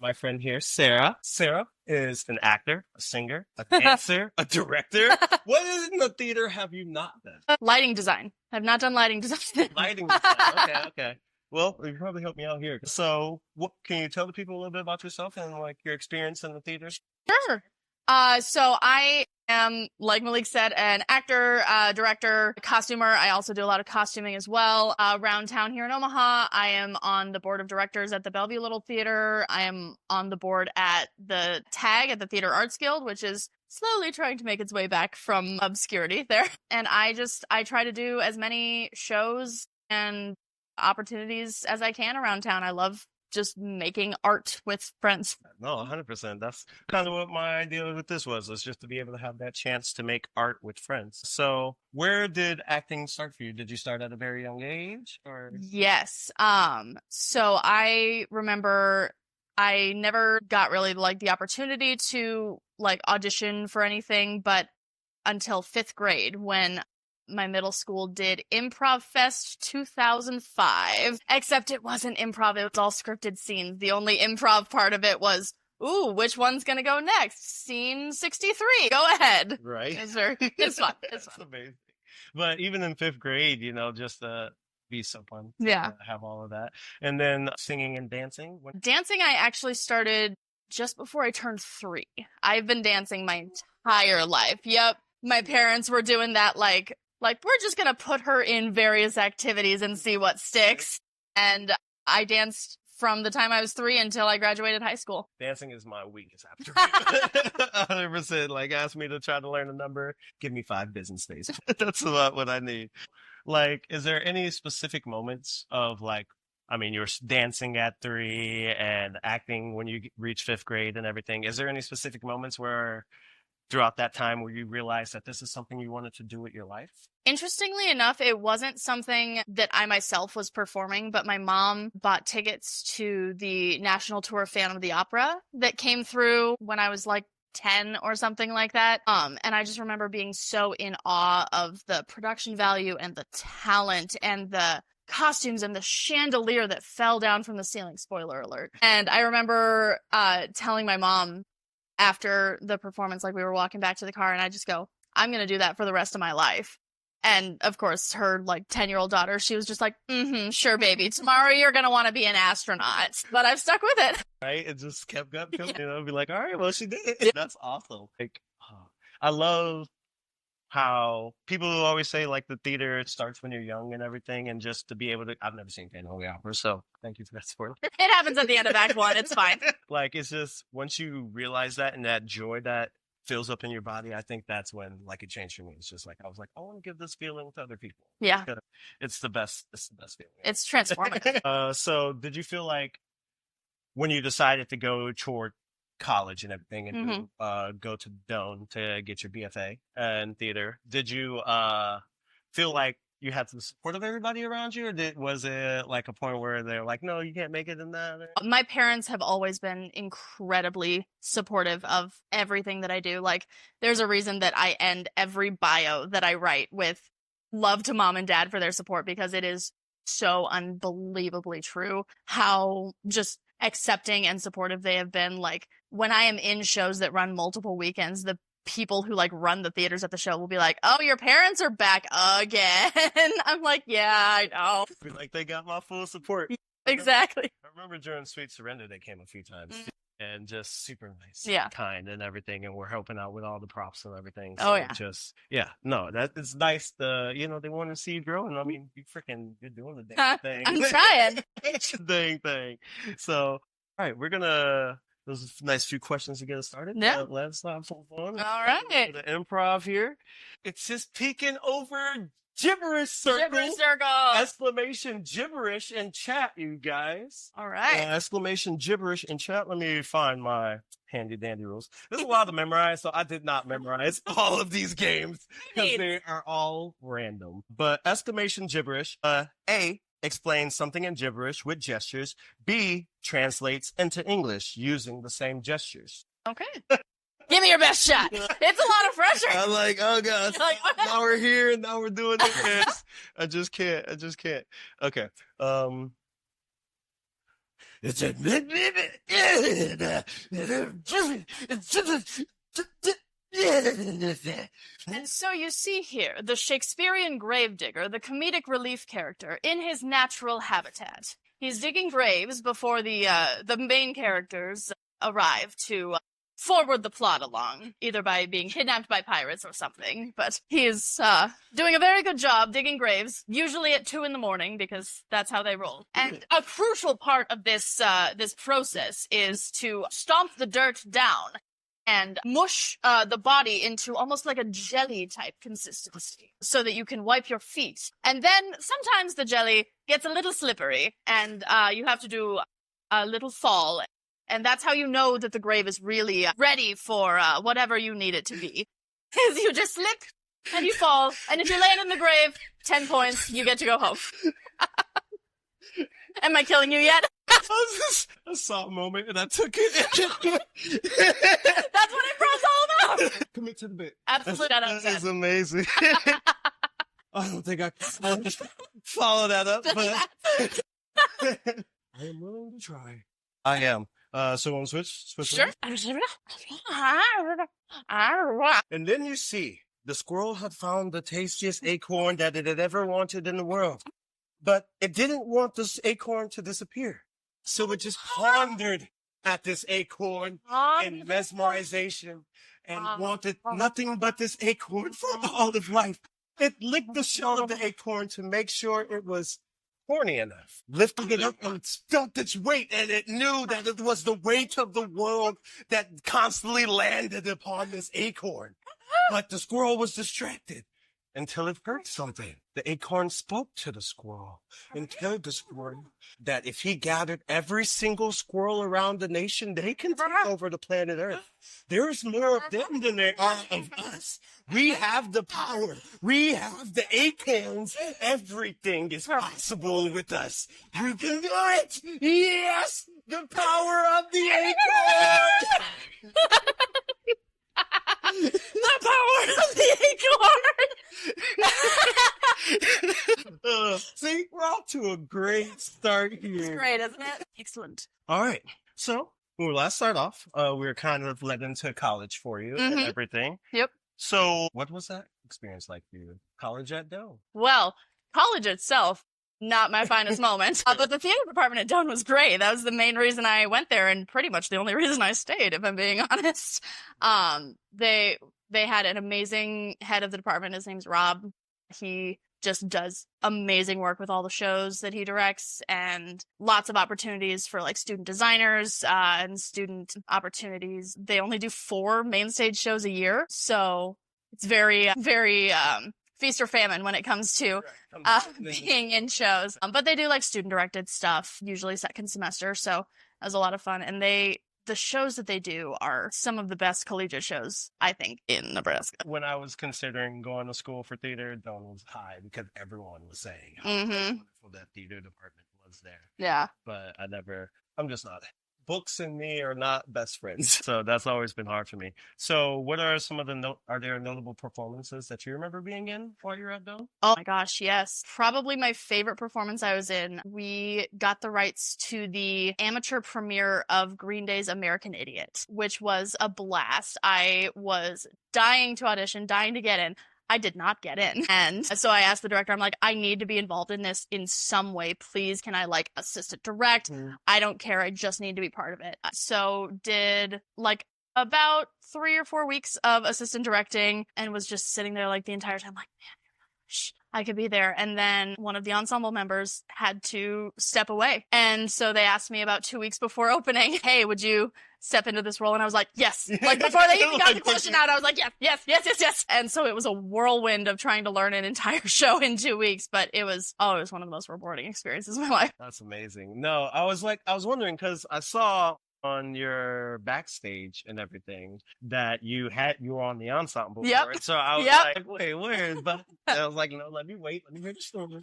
My friend here, Sarah. Sarah is an actor, a singer, a dancer, a director. What in the theater have you not done? Lighting design. I've not done lighting design. Lighting design. Okay, okay. Well, you probably help me out here. So, what can you tell the people a little bit about yourself and like your experience in the theaters? Sure. So I am, like Malik said, an actor, director, costumer. I also do a lot of costuming as well. Around town here in Omaha, I am on the board of directors at the Bellevue Little Theater. I am on the board at the TAG at the Theater Arts Guild, which is slowly trying to make its way back from obscurity there. And I try to do as many shows and opportunities as I can around town. I love just making art with friends. No, 100%. That's kind of what my idea with this was just to be able to have that chance to make art with friends. So, where did acting start for you? Did you start at a very young age, or? Yes. So I remember I never got really like the opportunity to like audition for anything, but until 5th grade when my middle school did Improv Fest 2005, except it wasn't improv. It was all scripted scenes. The only improv part of it was, ooh, which one's going to go next? Scene 63. Go ahead. Right. It's fun. It's fun. That's amazing. But even in 5th grade, just be so fun. Yeah. To have all of that. And then singing and dancing. Dancing, I actually started just before I turned 3. I've been dancing my entire life. Yep. My parents were doing that like we're just going to put her in various activities and see what sticks. And I danced from the time I was 3 until I graduated high school. Dancing is my weakest attribute. 100%. Like, ask me to try to learn a number, give me 5 business days. That's about what I need. Like, is there any specific moments of you're dancing at 3 and acting when you reach 5th grade and everything. Is there any specific moments where throughout that time where you realized that this is something you wanted to do with your life? Interestingly enough, it wasn't something that I myself was performing, but my mom bought tickets to the national tour of Phantom of the Opera that came through when I was like 10 or something like that. And I just remember being so in awe of the production value and the talent and the costumes and the chandelier that fell down from the ceiling. Spoiler alert. And I remember telling my mom after the performance, like we were walking back to the car, and I just go, I'm going to do that for the rest of my life. And of course, her like 10-year-old daughter, she was just like, sure, baby. Tomorrow you're going to want to be an astronaut. But I've stuck with it. Right? It just kept going, be like, all right, well, she did it. That's awesome. Like, I love how people always say like the theater starts when you're young and everything, and just to be able to, I've never seen Phantom of the Opera, so thank you for that support. It happens at the end of Act 1. It's fine. Like, it's just, once you realize that and that joy that fills up in your body, I think that's when like it changed for me. It's just like, I was like, I want to give this feeling to other people. Yeah. It's the best feeling. It's transformative. So did you feel like when you decided to go toward college and everything and go to Doane to get your BFA in theater, did you feel like you had the support of everybody around you, or was it like a point where they're like, no, you can't make it in that? My parents have always been incredibly supportive of everything that I do. Like, there's a reason that I end every bio that I write with love to mom and dad for their support, because it is so unbelievably true how just accepting and supportive they have been. Like, when I am in shows that run multiple weekends, the people who like run the theaters at the show will be like, oh, your parents are back again. I'm like, yeah, I know. Like, they got my full support. Exactly. I remember during Sweet Surrender, they came a few times. And just super nice, kind and everything, and we're helping out with all the props and everything. So that it's nice. They want to see you grow, and I mean, you're doing the dang thing. I'm trying. It's the dang thing. So, all right, we're gonna. Those nice few questions to get us started. Yeah. Let's have some fun. All right. The improv here. It's just peeking over gibberish circle. Gibberish circle. Exclamation gibberish in chat, you guys. All right. Exclamation gibberish in chat. Let me find my handy dandy rules. There's a lot to memorize, so I did not memorize all of these games because they are all random. But exclamation gibberish. A, explains something in gibberish with gestures. B, translates into English using the same gestures. Okay. Give me your best shot. It's a lot of pressure. I'm like, oh God, now we're here and now we're doing this. I just can't. Okay. It's a And so you see here the Shakespearean gravedigger, the comedic relief character, in his natural habitat. He's digging graves before the main characters arrive to forward the plot along, either by being kidnapped by pirates or something. But he's doing a very good job digging graves, usually at 2 a.m, because that's how they roll. And a crucial part of this process is to stomp the dirt down and mush the body into almost like a jelly-type consistency so that you can wipe your feet. And then sometimes the jelly gets a little slippery, and you have to do a little fall. And that's how you know that the grave is really ready for whatever you need it to be. Is you just slip, and you fall, and if you land in the grave, 10 points, you get to go home. Am I killing you yet? I saw a moment and I took it. That's what improv's all about. Commit to the bit. Absolutely. That is amazing. I don't think I can follow that up, but I am willing to try. I am. So want to switch? Sure. And then you see the squirrel had found the tastiest acorn that it had ever wanted in the world. But it didn't want this acorn to disappear. So it just pondered at this acorn in mesmerization and wanted nothing but this acorn for all of life. It licked the shell of the acorn to make sure it was horny enough, lifted it up and felt its weight, and it knew that it was the weight of the world that constantly landed upon this acorn. But the squirrel was distracted until it heard something. The acorn spoke to the squirrel and told the squirrel that if he gathered every single squirrel around the nation, they can take over the planet Earth. There's more of them than there are of us. We have the power. We have the acorns. Everything is possible with us. You can do it. Yes, the power of the acorn. The power of the acorn! See, we're off to a great start here. It's great, isn't it? Excellent. All right. So, when we last started off, we were kind of led into college for you and everything. Yep. So, what was that experience like for you? College at Doe? Well, college itself, not my finest moment. But the theater department at Doan was great. That was the main reason I went there, and pretty much the only reason I stayed, if I'm being honest. They had an amazing head of the department. His name's Rob. He just does amazing work with all the shows that he directs, and lots of opportunities for like student designers and student opportunities. They only do 4 main stage shows a year, so it's very, very feast or famine when it comes to being in shows. But they do like student directed stuff, usually second semester, so that was a lot of fun. And the shows that they do are some of the best collegiate shows, I think, in Nebraska. When I was considering going to school for theater, Doan was high because everyone was saying how wonderful that theater department was there. Yeah. But I'm just not. Books and me are not best friends. So that's always been hard for me. So what are some of are there notable performances that you remember being in while you were at Doan? Oh my gosh, yes. Probably my favorite performance I was in. We got the rights to the amateur premiere of Green Day's American Idiot, which was a blast. I was dying to audition, dying to get in. I did not get in. And so I asked the director, I'm like, I need to be involved in this in some way. Please, can I like assistant direct? I don't care. I just need to be part of it. So did like about 3 or 4 weeks of assistant directing and was just sitting there like the entire time like, man, I wish I could be there. And then one of the ensemble members had to step away. And so they asked me about 2 weeks before opening, hey, would you step into this role? And I was like, yes. Like before they even got the question out, I was like, yes. And so it was a whirlwind of trying to learn an entire show in 2 weeks, but it was one of the most rewarding experiences of my life. That's amazing. No, I was wondering because I saw on your backstage and everything that you were on the ensemble for it. So I was like, wait, where is but I was like, no, let me hear the story.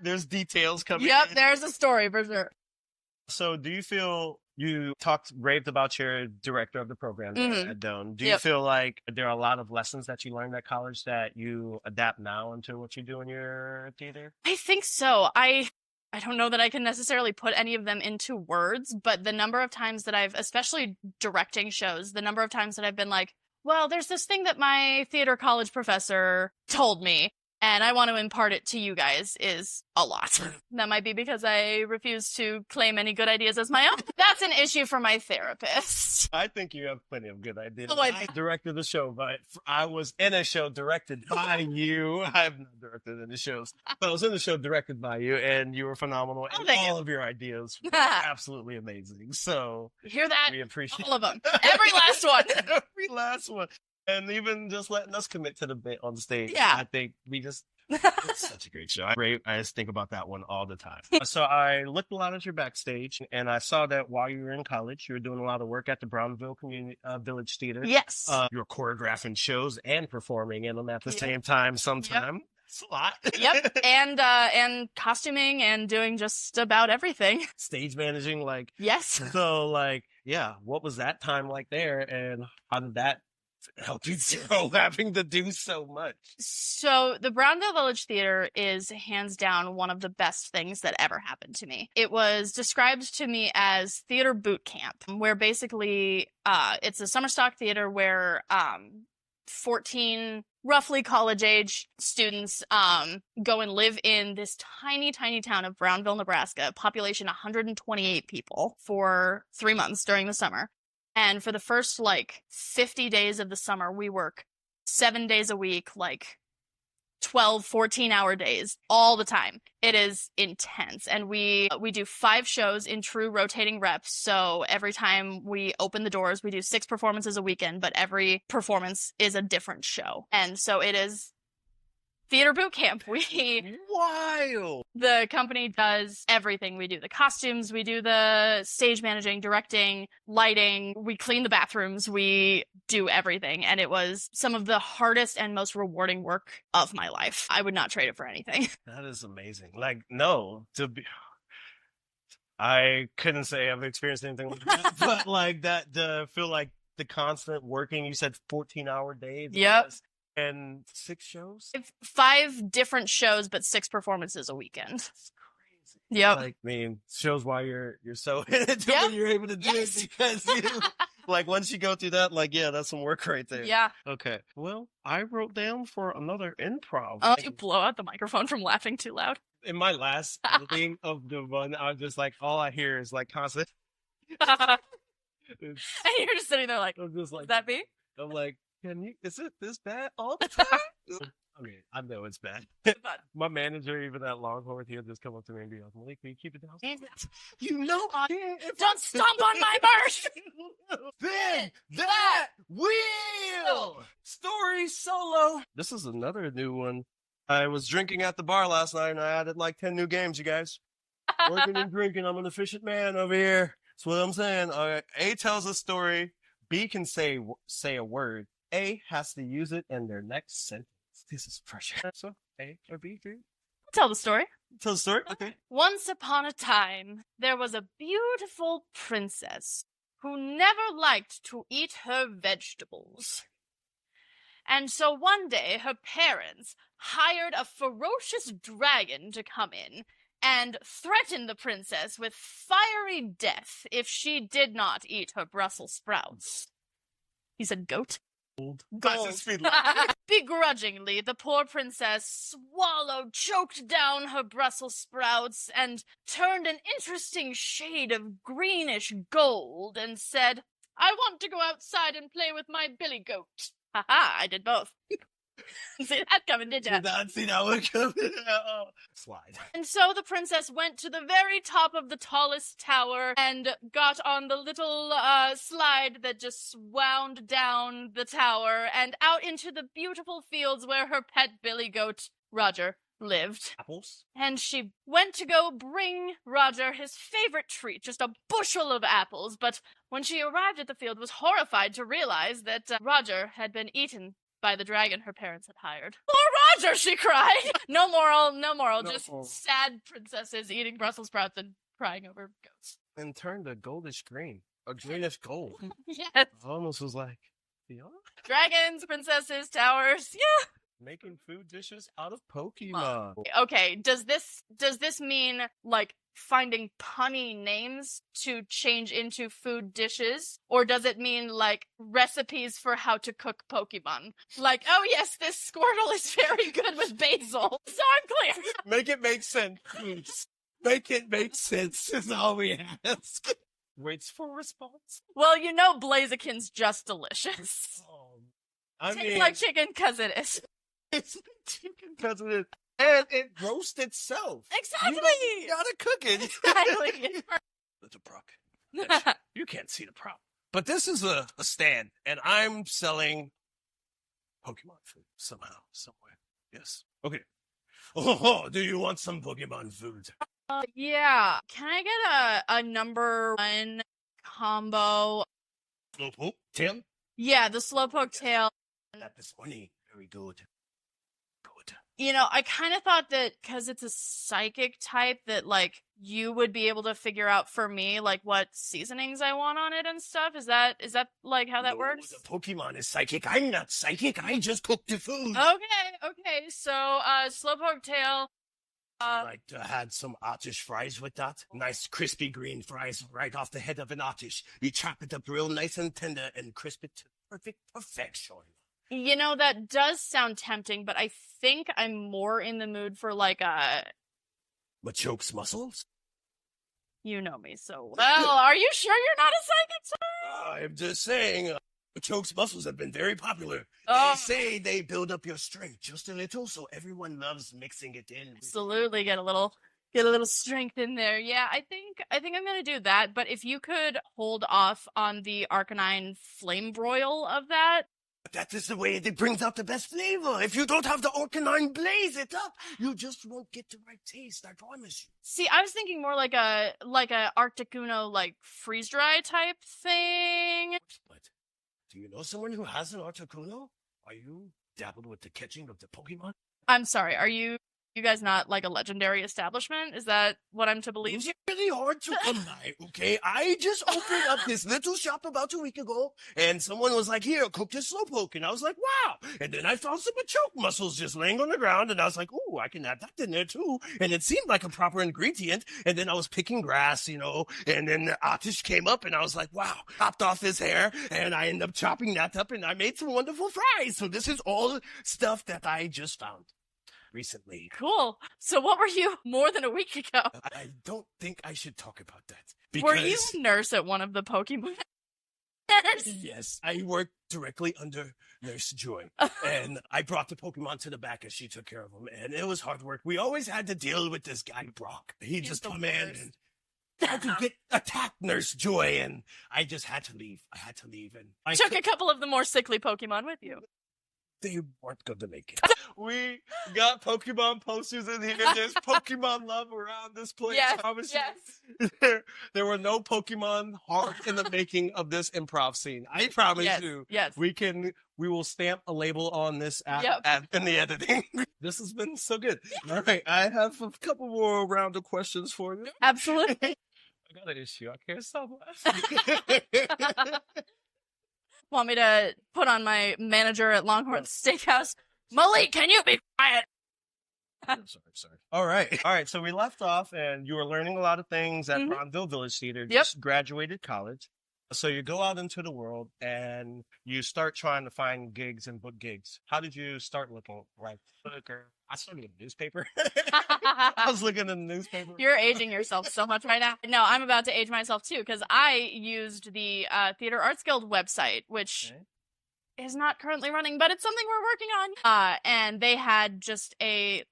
There's details coming in. There's a story for sure. So do you feel you raved about your director of the program at Doan. Do you feel like there are a lot of lessons that you learned at college that you adapt now into what you do in your theater? I think so. I I don't know that I can necessarily put any of them into words, but the number of times that I've, especially directing shows, the number of times that I've been like, well, there's this thing that my theater college professor told me, and I want to impart it to you guys is a lot. That might be because I refuse to claim any good ideas as my own. That's an issue for my therapist. I think you have plenty of good ideas. Oh, I directed the show, but I was in a show directed by you. I have not directed any shows, but I was in a show directed by you, and you were phenomenal. And all of your ideas were absolutely amazing. So you hear that? We appreciate all of them. Every last one. Every last one. And even just letting us commit to the bit on stage. Yeah. I think it's such a great show. I just think about that one all the time. So I looked a lot at your backstage, and I saw that while you were in college, you were doing a lot of work at the Brownville Community Village Theater. Yes. You were choreographing shows and performing in them at the same time sometime. Yep. It's a lot. Yep. And costuming and doing just about everything. Stage managing, like. Yes. So, like, yeah, what was that time like there, and how did that help you through having to do so much? So the Brownville Village Theater is hands down one of the best things that ever happened to me. It was described to me as theater boot camp, where basically it's a summer stock theater where 14 roughly college age students go and live in this tiny town of Brownville, Nebraska, population 128 people, for 3 months during the summer. And for the first, 50 days of the summer, we work 7 days a week, 12, 14-hour days, all the time. It is intense. And we do 5 shows in true rotating reps. So every time we open the doors, we do 6 performances a weekend, but every performance is a different show. And so it is theater boot camp. Wild. The company does everything. We do the costumes, we do the stage managing, directing, lighting, we clean the bathrooms, we do everything. And it was some of the hardest and most rewarding work of my life. I would not trade it for anything. That is amazing. I couldn't say I've experienced anything like that, but to feel like the constant working, you said 14-hour days. Yep. And 6 shows? 5 different shows, but 6 performances a weekend. That's crazy. Yep. Shows why you're so in it when you're able to do it, because once you go through that, that's some work right there. Yeah. Okay. Well, I wrote down for another improv. Oh, you blow out the microphone from laughing too loud. In my last thing of the one, I was just all I hear is constant. And you're just sitting there I'm just is that me? I'm like, is it this bad all the time? Okay, I know it's bad. My manager, even at Longhorn, he'll just come up to me and be like, Malik, can you keep it down? You know I can't. Don't stomp on my merch! Spin that wheel! Story solo. This is another new one. I was drinking at the bar last night, and I added 10 new games, you guys. Working and drinking. I'm an efficient man over here. That's what I'm saying. All right. A tells a story. B can say a word. A has to use it in their next sentence. This is pressure. So, A or B, for you? Tell the story. Tell the story? Okay. Once upon a time, there was a beautiful princess who never liked to eat her vegetables. And so one day, her parents hired a ferocious dragon to come in and threaten the princess with fiery death if she did not eat her Brussels sprouts. He said goat? Gold. Begrudgingly, the poor princess choked down her Brussels sprouts and turned an interesting shade of greenish gold and said, I want to go outside and play with my billy goat. Haha, I did both. See that coming, did ya? Did not see that one coming. Slide. And so the princess went to the very top of the tallest tower and got on the little slide that just wound down the tower and out into the beautiful fields where her pet billy goat, Roger, lived. Apples? And she went to go bring Roger his favorite treat, just a bushel of apples, but when she arrived at the field was horrified to realize that Roger had been eaten by the dragon her parents had hired. Poor Roger, she cried! No moral, just sad princesses eating Brussels sprouts and crying over goats. And turned a goldish green. A greenish gold. Yes. Almost was like, yeah? Dragons, princesses, towers, yeah. Making food dishes out of Pokemon. Okay, does this mean like finding punny names to change into food dishes, or does it mean like recipes for how to cook Pokemon? Like, oh yes, this Squirtle is very good with basil. So I'm clear. Make it make sense, please. Make it make sense is all we ask. Waits for response. Well, you know Blaziken's just delicious. Tastes like chicken because it is. It's chicken because it is. And it roasts itself. Exactly. You gotta cook it. Exactly. That's a proc. You can't see the prop. But this is a stand, and I'm selling Pokemon food somehow, somewhere. Yes. Okay. Oh, do you want some Pokemon food? Yeah. Can I get a number 1 combo? Slowpoke tail? Yeah, the Slowpoke tail. That is funny. Very good. Good. You know, I kind of thought that because it's a psychic type that, like, you would be able to figure out for me, like, what seasonings I want on it and stuff. Is that like, how that works? The Pokemon is psychic. I'm not psychic. I just cook the food. Okay. So, Slowpoke tail. I'd like to have some Ottish fries with that. Nice crispy green fries right off the head of an Ottish. You chop it up real nice and tender and crisp it to perfect perfection. You know, that does sound tempting, but I think I'm more in the mood for, like, Machoke's muscles? You know me so well. Are you sure you're not a psychic, sir? I'm just saying, Machoke's muscles have been very popular. Oh. They say they build up your strength just a little, so everyone loves mixing it in. Absolutely, get a little strength in there. Yeah, I think I'm gonna do that. But if you could hold off on the Arcanine flame broil of that. That is the way it brings out the best flavor. If you don't have the Arcanine blaze it up, you just won't get the right taste, I promise you. See, I was thinking more like a Articuno, like, freeze-dry type thing. But do you know someone who has an Articuno? Are you dabbled with the catching of the Pokemon? I'm sorry, are you guys not, like, a legendary establishment? Is that what I'm to believe? It's really hard to come by, okay? I just opened up this little shop about a week ago, and someone was like, here, cook this Slowpoke. And I was like, wow. And then I found some Machoke muscles just laying on the ground, and I was like, ooh, I can add that in there too. And it seemed like a proper ingredient. And then I was picking grass, you know, and then Attish came up, and I was like, wow, chopped off his hair, and I ended up chopping that up, and I made some wonderful fries. So this is all stuff that I just found recently. Cool. So what were you more than a week ago? I don't think I should talk about that. Because... Were you a nurse at one of the Pokemon? Yes, I worked directly under Nurse Joy. And I brought the Pokemon to the back and she took care of them. And it was hard work. We always had to deal with this guy, Brock. He'd just come in and had to get attacked Nurse Joy. And I just had to leave. I had to leave. And I took a couple of the more sickly Pokemon with you. They weren't going to make it. We got Pokemon posters in here. There's Pokemon love around this place. Yes, I promise yes. you. There were no Pokemon harm in the making of this improv scene. I promise you. Yes. We will stamp a label on this in the editing. This has been so good. All right. I have a couple more round of questions for you. Absolutely. I got an issue. I can't stop laughing. Want me to put on my manager at Longhorn Steakhouse? Malik, can you be quiet? Sorry. All right. So we left off, and you were learning a lot of things at Bronville Village Theater. Yep. Just graduated college. So you go out into the world, and you start trying to find gigs and book gigs. How did you start looking? Like, I started in the newspaper. I was looking in the newspaper. You're aging yourself so much right now. No, I'm about to age myself too, because I used the Theater Arts Guild website, which is not currently running, but it's something we're working on. And they had just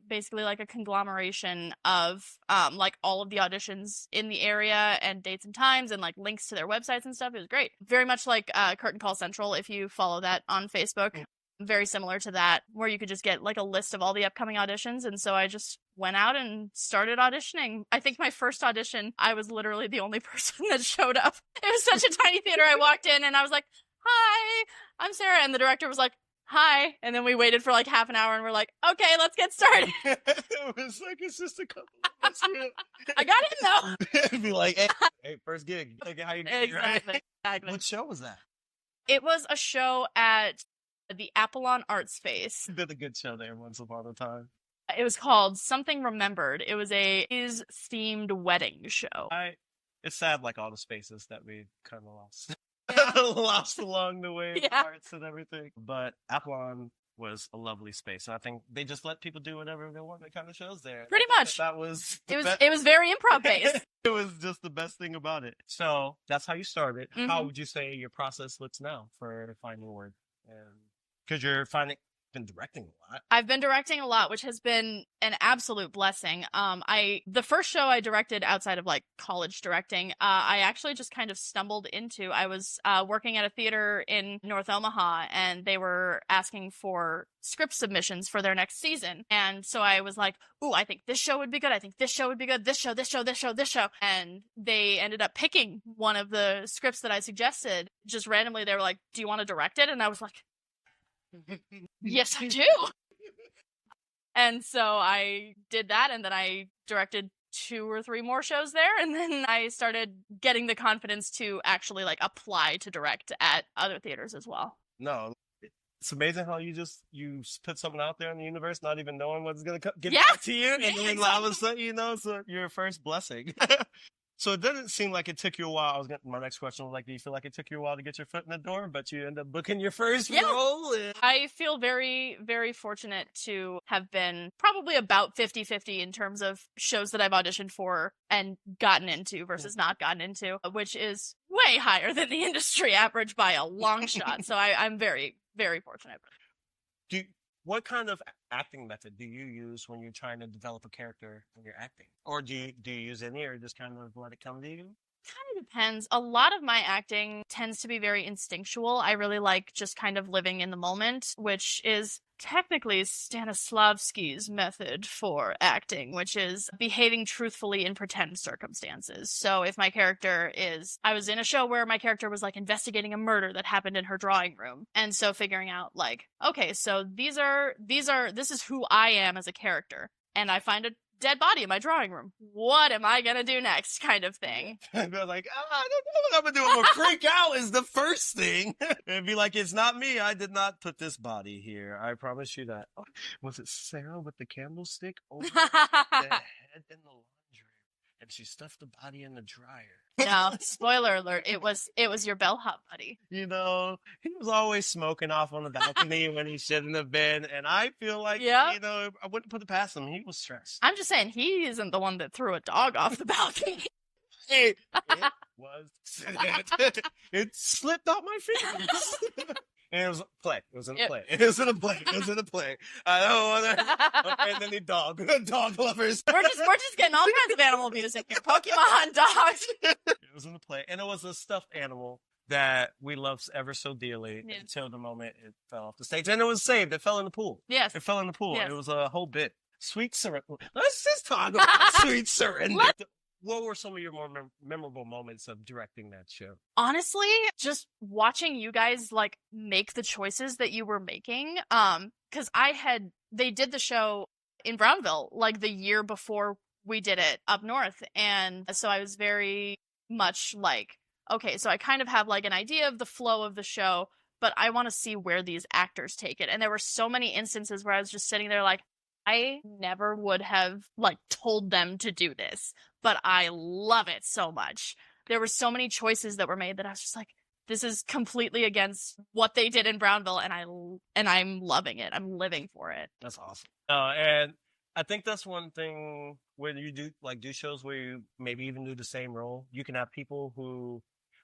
basically like a conglomeration of like all of the auditions in the area and dates and times and like links to their websites and stuff. It was great. Very much like Curtain Call Central, if you follow that on Facebook. Very similar to that, where you could just get like a list of all the upcoming auditions. And so I just went out and started auditioning. I think my first audition, I was literally the only person that showed up. It was such a tiny theater. I walked in and I was like, hi, I'm Sarah. And the director was like, hi. And then we waited for like half an hour and we're like, okay, let's get started. It was like, it's just a couple of us. I got in though. It'd be like, hey, first gig. Like, how you doing, Exactly. Right? What show was that? It was a show at the Apollon Art Space. Did a good show there once upon a time. It was called Something Remembered. It was a themed wedding show. It's sad, like all the spaces that we kind of lost. Yeah. Lost along the way, Yeah. arts and everything. But Apollon was a lovely space, and I think they just let people do whatever they want. It kind of shows there. Pretty much. That was It was very improv based. It was just the best thing about it. So that's how you started. Mhm. How would you say your process looks now for finding work? And because been directing a lot. I've been directing a lot, which has been an absolute blessing. The first show I directed outside of like college directing, I actually just kind of stumbled into. I was working at a theater in North Omaha, and they were asking for script submissions for their next season. And so I was like, ooh, I think this show would be good. I think this show would be good. This show, this show, this show, this show. And they ended up picking one of the scripts that I suggested. Just randomly, they were like, do you want to direct it? And I was like, yes, I do. And so I did that, and then I directed 2 or 3 more shows there, and then I started getting the confidence to actually like apply to direct at other theaters as well. No, it's amazing how you put something out there in the universe, not even knowing what's gonna get Yeah. back to you, and Yeah, then all of a sudden, so your first blessing. So it doesn't seem like it took you a while. My next question was like, do you feel like it took you a while to get your foot in the door, but you end up booking your first role? I feel very, very fortunate to have been probably about 50-50 in terms of shows that I've auditioned for and gotten into versus not gotten into, which is way higher than the industry average by a long shot. So I'm very, very fortunate. What kind of acting method do you use when you're trying to develop a character when you're acting? Or do you use any, or just kind of let it come to you? Kind of depends. A lot of my acting tends to be very instinctual. I really like just kind of living in the moment, which is technically Stanislavski's method for acting, which is behaving truthfully in pretend circumstances. So if my character I was in a show where my character was like investigating a murder that happened in her drawing room. And so figuring out like, okay, so this is who I am as a character. And I find a dead body in my drawing room. What am I gonna do next? Kind of thing. I'd be like, I don't know what I'm gonna do. I'm gonna freak out is the first thing. And be like, it's not me. I did not put this body here. I promise you that. Oh, was it Sara with the candlestick over the head in the laundry? And she stuffed the body in the dryer. No, spoiler alert. It was your bellhop buddy. You know, he was always smoking off on the balcony when he shouldn't have been. And I feel like, Yeah. I wouldn't put it past him. He was stressed. I'm just saying, he isn't the one that threw a dog off the balcony. It was. It slipped out my fingers. And it was a play. It was in a play. It was in a play. It was in a play. I don't want to. And then the dog lovers. We're just getting all kinds of animal music here. Pokemon, dogs. It was in a play, and it was a stuffed animal that we loved ever so dearly until the moment it fell off the stage, and it was saved. It fell in the pool. Yes. It fell in the pool. Yes. It was a whole bit. Sweet surrender. Let's just talk about Sweet Surrender. What were some of your more memorable moments of directing that show? Honestly, just watching you guys like make the choices that you were making. Because they did the show in Brownville like the year before we did it up north, and so I was very much like, okay, so I kind of have like an idea of the flow of the show, but I want to see where these actors take it. And there were so many instances where I was just sitting there like, I never would have like told them to do this, but I love it so much. There were so many choices that were made that I was just like, this is completely against what they did in Brownville, and I'm loving it. I'm living for it. That's awesome. And I think that's one thing when you do shows where you maybe even do the same role. You can have people who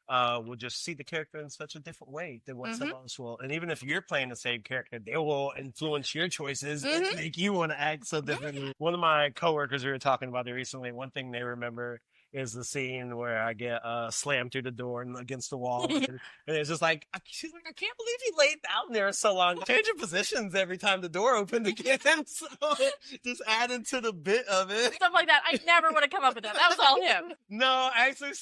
will just see the character in such a different way than what someone else will. And even if you're playing the same character, they will influence your choices and make you want to act so differently. One of my coworkers, we were talking about it recently, one thing they remember is the scene where I get slammed through the door and against the wall. And it's just like, she's like, I can't believe you laid down there so long. Changing positions every time the door opened again. So just adding to the bit of it. Stuff like that. I never would have come up with that. That was all him. No, actually,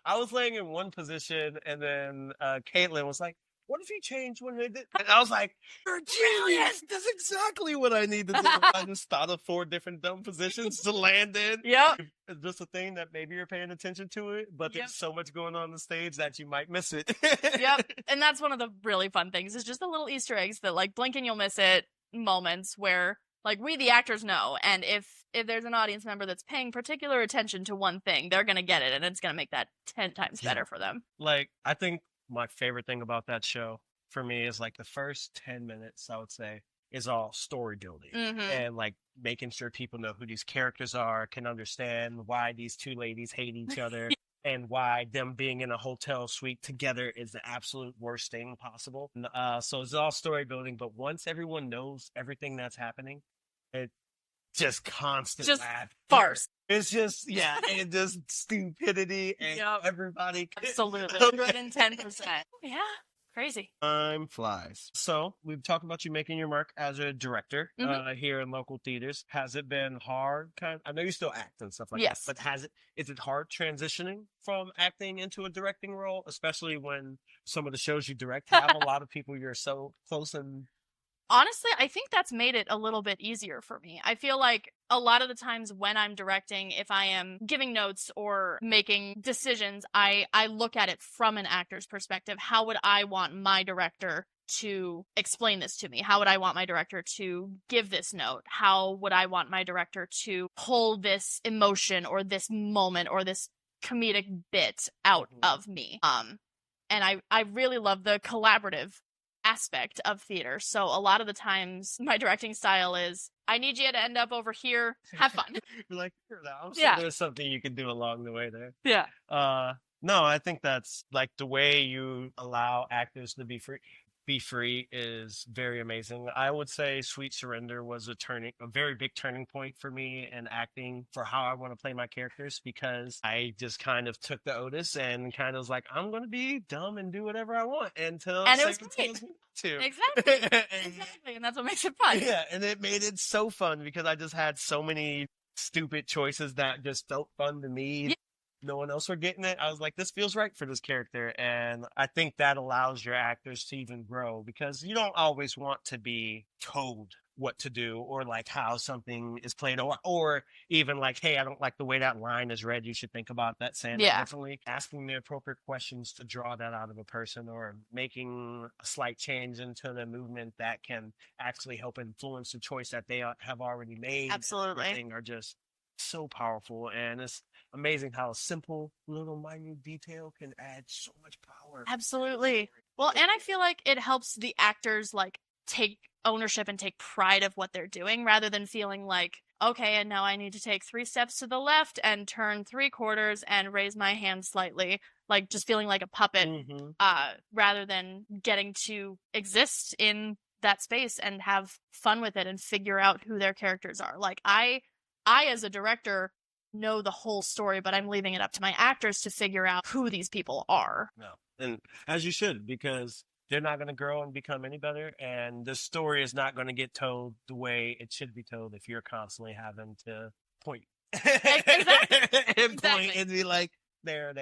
I was laying in one position, and then Caitlin was like, what if you change when they did? And I was like, you're a genius. That's exactly what I need to do. I just thought of 4 different dumb positions to land in. Yep. It's just a thing that maybe you're paying attention to it, but Yep. there's so much going on the stage that you might miss it. Yep. And that's one of the really fun things, is just the little Easter eggs that, like, blink and you'll miss it moments where, like, we the actors know, and if there's an audience member that's paying particular attention to one thing, they're gonna get it, and it's gonna make that 10 times better for them. Like, I think my favorite thing about that show for me is like the first 10 minutes, I would say, is all story building and like making sure people know who these characters are, can understand why these 2 ladies hate each other. And why them being in a hotel suite together is the absolute worst thing possible. So it's all story building, but once everyone knows everything that's happening, it just constant Just laugh. farce. It's just, and just stupidity and everybody. Absolutely. 110%. Yeah. Crazy. Time flies. So we've talked about you making your mark as a director here in local theaters. Has it been hard? I know you still act and stuff like that, but is it hard transitioning from acting into a directing role, especially when some of the shows you direct have a lot of people you're so close and... Honestly, I think that's made it a little bit easier for me. I feel like a lot of the times when I'm directing, if I am giving notes or making decisions, I look at it from an actor's perspective. How would I want my director to explain this to me? How would I want my director to give this note? How would I want my director to pull this emotion or this moment or this comedic bit out of me? And I really love the collaborative aspect of theater. So a lot of the times my directing style is, I need you to end up over here. Have fun. You're like, here now. So Yeah. there's something you can do along the way there. Yeah. No, I think that's like the way you allow actors to be free is very amazing. I would say Sweet Surrender was a very big turning point for me in acting for how I want to play my characters, because I just kind of took the Otis and kind of was like, I'm going to be dumb and do whatever I want until And it was Sarah great. tells me to. Exactly. Exactly. And that's what makes it fun. Yeah, and it made it so fun because I just had so many stupid choices that just felt fun to me. Yeah. No one else were getting it. I was like, this feels right for this character. And I think that allows your actors to even grow, because you don't always want to be told what to do or like how something is played, or even like, hey, I don't like the way that line is read. You should think about that saying differently. Asking the appropriate questions to draw that out of a person, or making a slight change into the movement that can actually help influence the choice that they have already made. Absolutely. Are just so powerful, and it's amazing how a simple little minute detail can add so much power. Absolutely. Well, and I feel like it helps the actors like take ownership and take pride of what they're doing, rather than feeling like, okay, and now I need to take 3 steps to the left and turn 3/4 and raise my hand slightly, like just feeling like a puppet, rather than getting to exist in that space and have fun with it and figure out who their characters are. Like I as a director know the whole story, but I'm leaving it up to my actors to figure out who these people are. No. And as you should, because they're not going to grow and become any better, and the story is not going to get told the way it should be told if you're constantly having to point. Point and be like, there.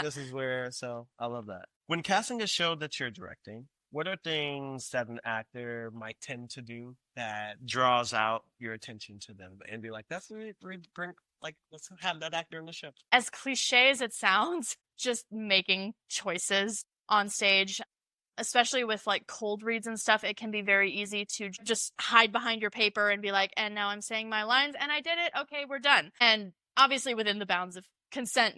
This is where. So I love that. When casting a show that you're directing, what are things that an actor might tend to do that draws out your attention to them and be like, that's what bring, like, let's have that actor in the show? As cliche as it sounds, just making choices on stage, especially with like cold reads and stuff, it can be very easy to just hide behind your paper and be like, and now I'm saying my lines and I did it. Okay, we're done. And obviously within the bounds of consent,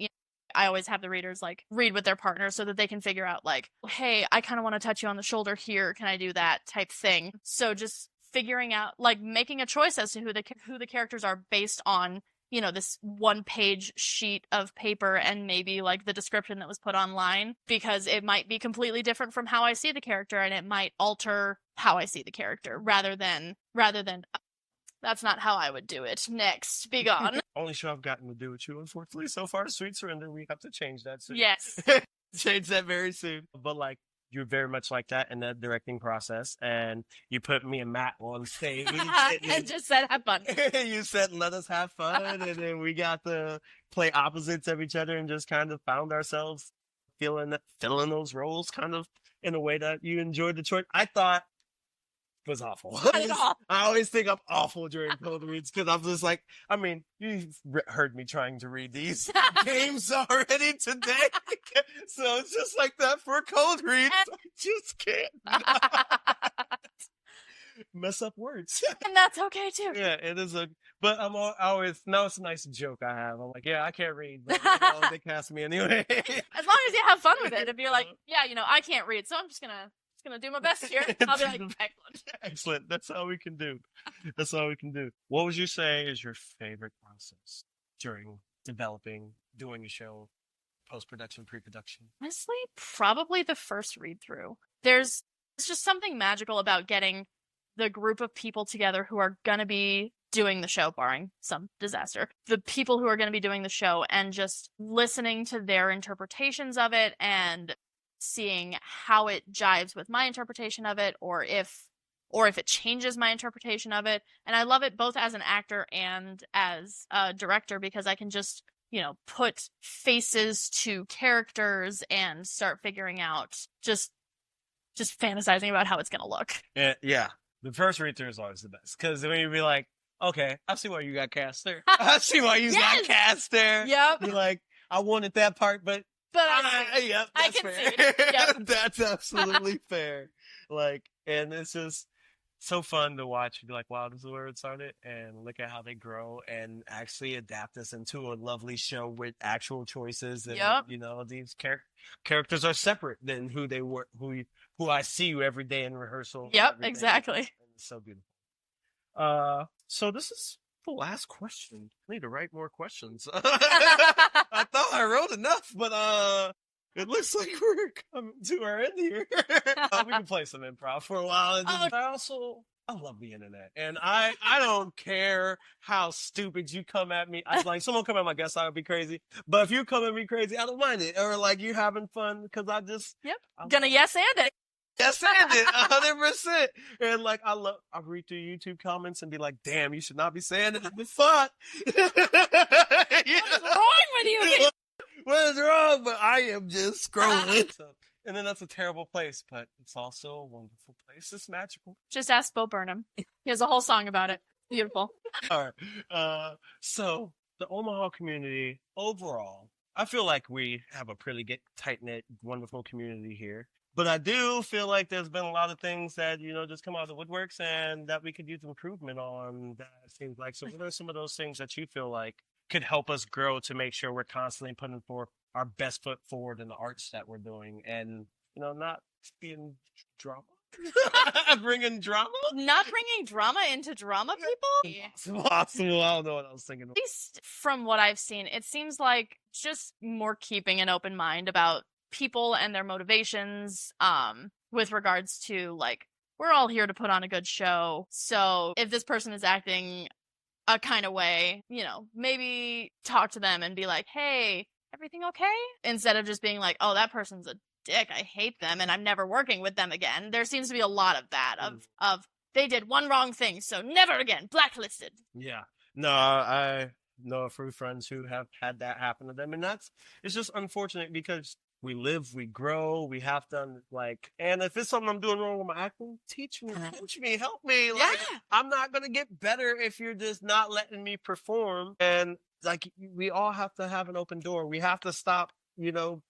I always have the readers like read with their partner so that they can figure out like, hey, I kind of want to touch you on the shoulder here. Can I do that type thing? So just figuring out, like making a choice as to who the characters are based on, this 1-page sheet of paper and maybe like the description that was put online, because it might be completely different from how I see the character and it might alter how I see the character rather than that's not how I would do it. Next, be gone. Only show I've gotten to do with you, unfortunately, so far. Sweet Surrender, we have to change that soon. Yes. Change that very soon. But like, you're very much like that in the directing process, and you put me and Matt on stage. And just said, have fun. You said, let us have fun, and then we got to play opposites of each other and just kind of found ourselves filling those roles kind of in a way that you enjoyed the choice. I thought was awful. Not at all. I always think I'm awful during cold reads because I'm just like, I mean, you've heard me trying to read these games already today. So it's just like that for cold reads. I just can't mess up words. And that's okay too. Yeah, it is but I always, no, it's a nice joke I have. I'm like, yeah, I can't read, but they cast me anyway. As long as you have fun with it. If you're like, yeah, I can't read, so I'm just gonna do my best here. I'll be like, excellent. Excellent. That's all we can do. That's all we can do. What would you say is your favorite process during developing, doing a show, post-production, pre-production? Honestly, probably the first read through. There's just something magical about getting the group of people together who are going to be doing the show, barring some disaster. The people who are going to be doing the show and just listening to their interpretations of it and seeing how it jives with my interpretation of it, or if it changes my interpretation of it. And I love it both as an actor and as a director because I can just, put faces to characters and start figuring out just fantasizing about how it's going to look. Yeah. The first read through is always the best because when you be like, okay, I see why you got cast there. I see why you got cast there. Yep. You're like, I wanted that part, but yep, I that's can fair. see it. Yep. That's absolutely fair. And it's just so fun to watch. You'd be like, wow, this is where it started, and look at how they grow and actually adapt this into a lovely show with actual choices. And these characters are separate than who they were, who I see you every day in rehearsal. Yep, exactly. And it's so beautiful. So this is the last question. I need to write more questions. I thought I wrote enough, but it looks like we're coming to our end here. We can play some improv for a while. I love the internet, and I don't care how stupid you come at me. Someone come at my guest, I would be crazy. But if you come at me crazy, I don't mind it. Or like you having fun because Gonna yes and it. Yes, and it 100%. And like I read through YouTube comments and be like, "Damn, you should not be saying it. It's fun." What's wrong with you? What is wrong? But I am just scrolling. And then that's a terrible place, but it's also a wonderful place. It's magical. Just ask Bo Burnham. He has a whole song about it. Beautiful. All right. So the Omaha community overall, I feel like we have a pretty tight-knit, wonderful community here. But I do feel like there's been a lot of things that, just come out of the woodworks and that we could use improvement on. That seems like, so what are some of those things that you feel like could help us grow to make sure we're constantly putting forth our best foot forward in the arts that we're doing and, not being drama? Bringing drama? Not bringing drama into drama, people? Impossible. I don't know what I was thinking. At least from what I've seen, it seems like just more keeping an open mind about people and their motivations, with regards to, like, we're all here to put on a good show. So if this person is acting a kind of way, maybe talk to them and be like, hey, everything okay? Instead of just being like, oh, that person's a dick, I hate them, and I'm never working with them again. There seems to be a lot of that, of they did one wrong thing, so never again, blacklisted. Yeah. No, I know a few friends who have had that happen to them, and it's just unfortunate because we live, we grow, we have to, and if it's something I'm doing wrong with my acting, teach me, help me. I'm not going to get better if you're just not letting me perform. And we all have to have an open door. We have to stop,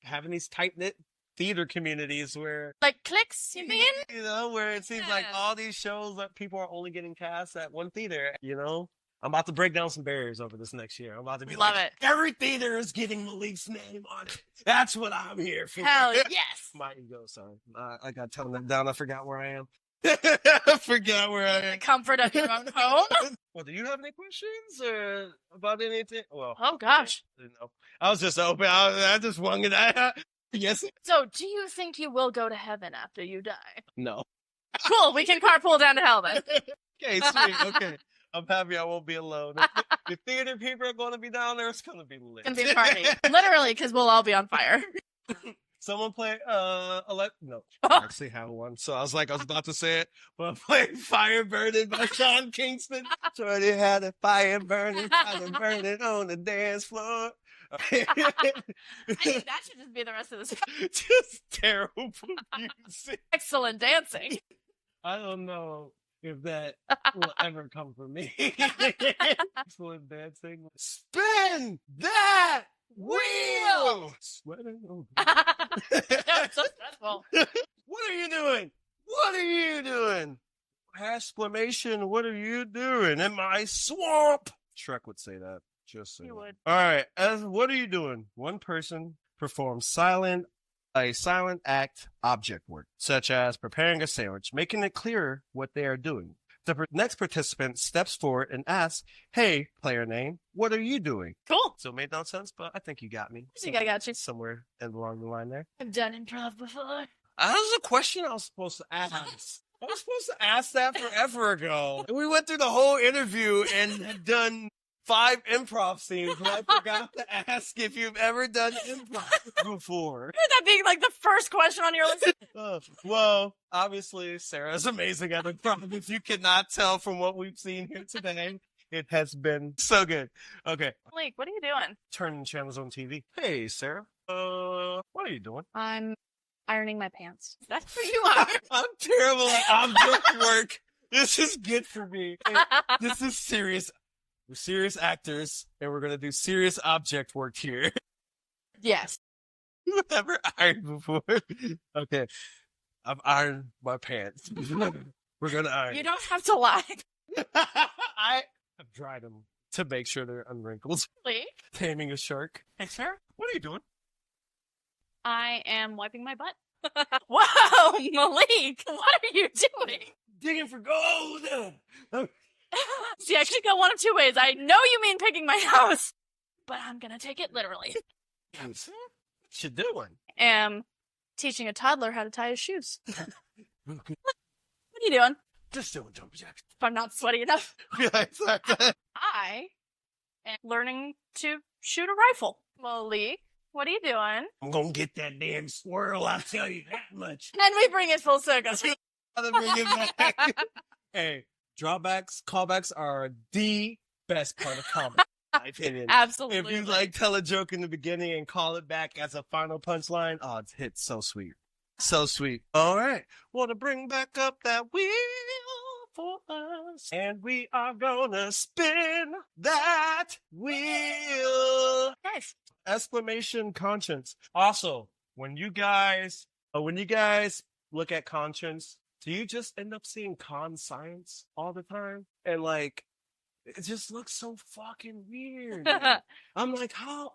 having these tight-knit theater communities where cliques, you mean? Where it seems like all these shows that people are only getting cast at one theater, I'm about to break down some barriers over this next year. I'm about to be every theater is getting Malik's name on it. That's what I'm here for. Hell yes. My ego, sorry. I got to tone that down. I forgot where I am. The comfort of your own home. Well, do you have any questions or about anything? Well, oh gosh. I was just open. I just wung it. Yes. So, do you think you will go to heaven after you die? No. Cool. We can carpool down to hell then. Okay, sweet. Okay. I'm happy I won't be alone. The theater people are going to be down there. It's going to be lit. It's going to be a party. Literally, because we'll all be on fire. Someone play, no, I actually have one. So I was about to say it, but I'm playing Fire Burning by Sean Kingston. Shorty had a fire burning on the dance floor. I think that should just be the rest of this. Just terrible music. Excellent dancing. I don't know if that will ever come from me. Excellent dancing. Spin that wheel! Sweating. Oh, That's so stressful. what are you doing? What are you doing? Exclamation, what are you doing in my swamp? Shrek would say that. Just so He you know. would. All right. What are you doing? One person performs a silent act object work, such as preparing a sandwich, making it clearer what they are doing. The next participant steps forward and asks, "Hey, player name, what are you doing?" Cool. So it made no sense, but I think you got me. I think I got you. Somewhere along the line there. I've done improv before. That was a question I was supposed to ask. I was supposed to ask that forever ago. We went through the whole interview and had done 5 improv scenes, but I forgot to ask if you've ever done improv before. That being like the first question on your list. Well, obviously, Sarah's amazing at improv. If you cannot tell from what we've seen here today, it has been so good. Okay. Malik, what are you doing? Turning channels on TV. Hey, Sarah. What are you doing? I'm ironing my pants. That's what you are. I'm terrible at object work. This is good for me. Hey, this is serious. We're serious actors, and we're going to do serious object work here. Yes. You've never ironed before. Okay. I've ironed my pants. We're going to iron. You don't have to lie. I have dried them to make sure they're unwrinkled. Malik? Taming a shark. Hey, Sarah, what are you doing? I am wiping my butt. Whoa, Malik, what are you doing? Digging for gold. See, I could go one of two ways. I know you mean picking my house, but I'm gonna take it literally. What you doing? Am teaching a toddler how to tie his shoes. What are you doing? Just doing jump jacks. If I'm not sweaty enough. Yeah, exactly. I am learning to shoot a rifle. Malik, what are you doing? I'm gonna get that damn squirrel, I'll tell you that much. And we bring it full circle. Hey, drawbacks, callbacks are the best part of comedy, in my opinion. Absolutely. If you like tell a joke in the beginning and call it back as a final punchline, oh, it hits so sweet. So sweet. All right. Well, to bring back up that wheel for us, and we are gonna spin that wheel. Nice. Exclamation conscience. Also, when you guys look at conscience, do you just end up seeing con science all the time? And like, it just looks so fucking weird. I'm like, how?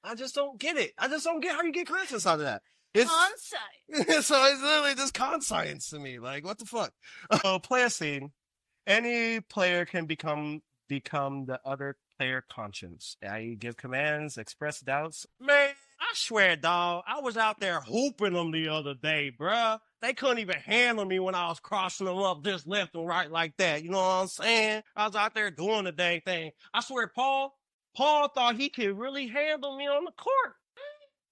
I just don't get it. I just don't get how you get conscience out of that. It's On-site. so it's literally just con science to me. Like, what the fuck? Play a scene. Any player can become the other player conscience. I give commands, express doubts. Man, I swear, dog, I was out there hooping them the other day, bruh. They couldn't even handle me when I was crossing them up just left and right like that. You know what I'm saying? I was out there doing the dang thing. I swear, Paul thought he could really handle me on the court.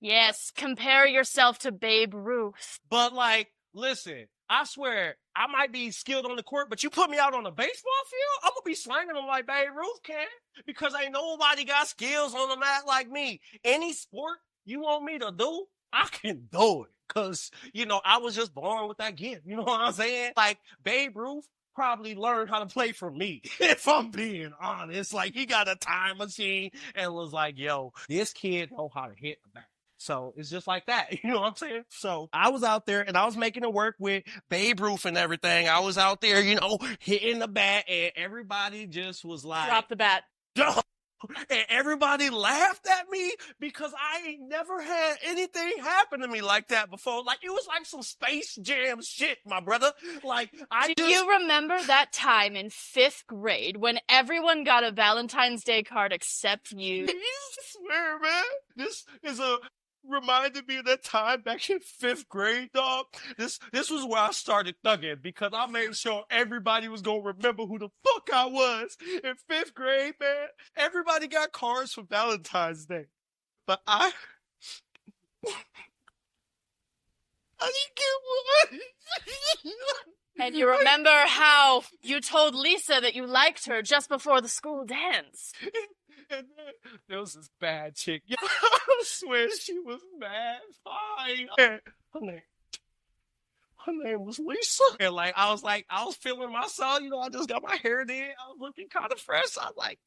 Yes, compare yourself to Babe Ruth. But like, listen, I swear, I might be skilled on the court, but you put me out on a baseball field, I'm gonna be slanging them like Babe Ruth can. Because ain't nobody got skills on the mat like me. Any sport you want me to do, I can do it. Cause, I was just born with that gift. You know what I'm saying? Like, Babe Ruth probably learned how to play from me. If I'm being honest. Like, he got a time machine and was like, yo, this kid know how to hit the bat. So it's just like that. You know what I'm saying? So I was out there and I was making it work with Babe Ruth and everything. I was out there, hitting the bat, and everybody just was like, Drop the bat. and everybody laughed at me because I ain't never had anything happen to me like that before. Like, it was like some Space Jam shit, my brother. Like, Do you remember that time in 5th grade when everyone got a Valentine's Day card except you? I swear, man. This is reminded me of that time back in 5th grade, dog. This was where I started thugging because I made sure everybody was gonna remember who the fuck I was in 5th grade, man. Everybody got cards for Valentine's Day, but I didn't get one. And you remember how you told Lisa that you liked her just before the school dance? And then there was this bad chick. I swear she was mad fine. And her name was Lisa. And I was feeling myself, I just got my hair did. I was looking kind of fresh. I was like,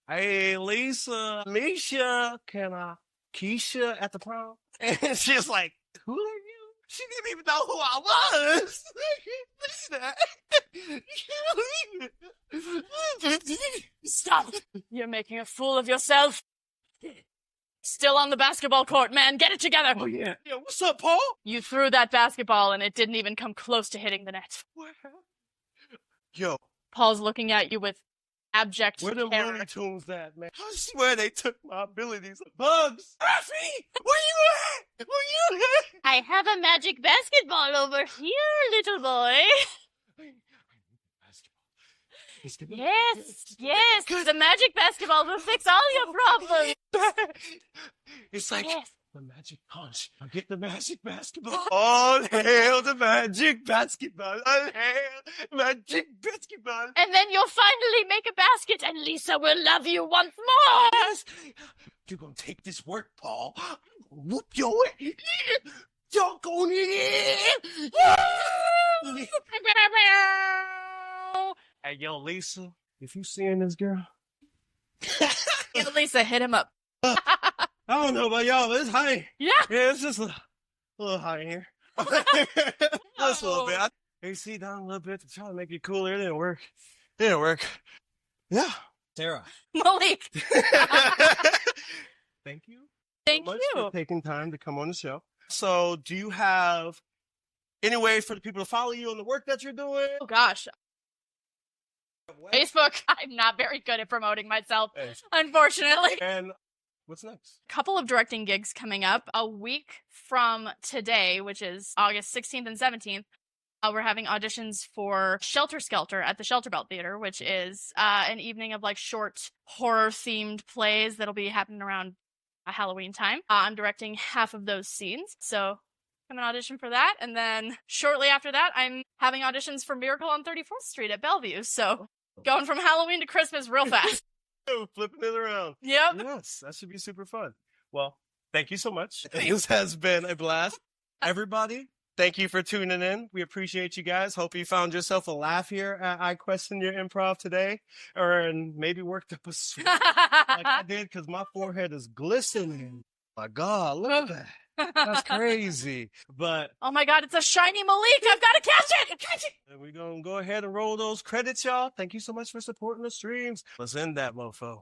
hey, Lisa, Misha, Keisha at the prom? And she's like, who are you? She didn't even know who I was. Stop. You're making a fool of yourself. Still on the basketball court, man. Get it together. Oh, yeah. Yeah, what's up, Paul? You threw that basketball and it didn't even come close to hitting the net. What happened? Yo, Paul's looking at you with abject where the terror. Looney Tunes at, man? I swear they took my abilities. Bugs! Raffy! Where you at? Where you at? I have a magic basketball over here, little boy. Yes, the magic basketball will fix all your problems. It's like Yes. the magic punch. I get the magic basketball. All hail the magic basketball. All hail magic basketball. And then you'll finally make a basket and Lisa will love you once more. Yes. You're gonna take this work, Paul. Whoop your way. You're going in. Hey, yo, Lisa, if you seeing this girl, Yo, Lisa, hit him up. I don't know about y'all, but it's hot. Yeah. Yeah, it's just a little hot in here. Just a little bit. I AC down a little bit to try to make it cooler. It didn't work. Yeah. Sarah. Malik. Thank you. Thank so much you. for taking time to come on the show. So, do you have any way for the people to follow you on the work that you're doing? Oh, gosh. Facebook. I'm not very good at promoting myself, unfortunately. And what's next? Couple of directing gigs coming up. A week from today, which is August 16th and 17th, we're having auditions for Shelter Skelter at the Shelter Belt Theater, which is an evening of short horror-themed plays that'll be happening around Halloween time. I'm directing half of those scenes, so come and audition for that. And then shortly after that, I'm having auditions for Miracle on 34th Street at Bellevue, so going from Halloween to Christmas real fast. Flipping it around. Yep. Yes, that should be super fun. Well, thank you so much. This has been a blast. Everybody, thank you for tuning in. We appreciate you guys. Hope you found yourself a laugh here at I Question Your Improv today, and maybe worked up a sweat like I did because my forehead is glistening. My God, look at that. That's crazy. But Oh my God, it's a shiny Malik. I've got to catch it. Catch it. we're going to go ahead and roll those credits, y'all. Thank you so much for supporting the streams. Let's end that mofo.